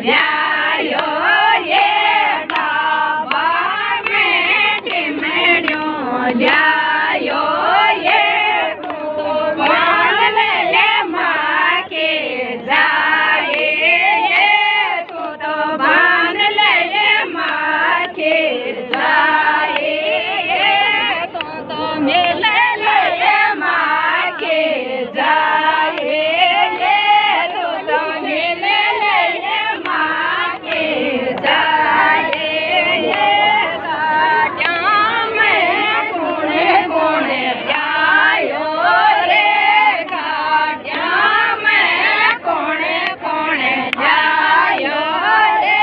ल्यायो ये बाबा में टिमड़ियो ल्यायो ये तो मान ले माँ के जाए ये तो मान ले माँ के जाए ये तो मिल ले माँ के जाए ये तो मिल ले माँ के जाए ये गाड़ियाँ में कोने कोने जायो रे गाड़ियाँ में कोने कोने जायो रे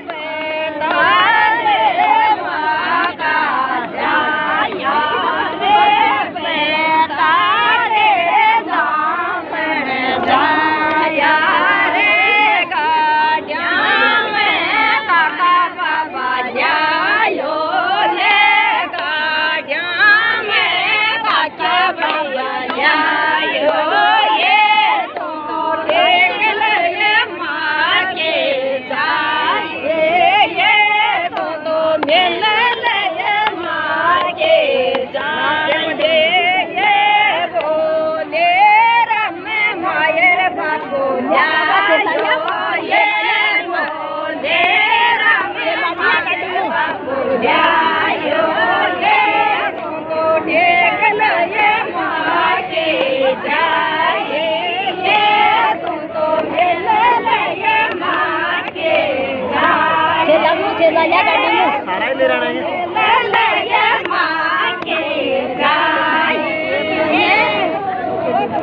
बेटा रे माँ का जाया रे बेटा रे जामन जाया रे गाड़ियाँ में काका बाबा जायो रे गाड़ियाँ में काका बाबा जायो ये तो देख ले माँ के जाए ये तो मिल ले माँ के जाए ये बोले रम मायर बाबू ल्यायो ये बोले रम मायर बाबू ल्यायो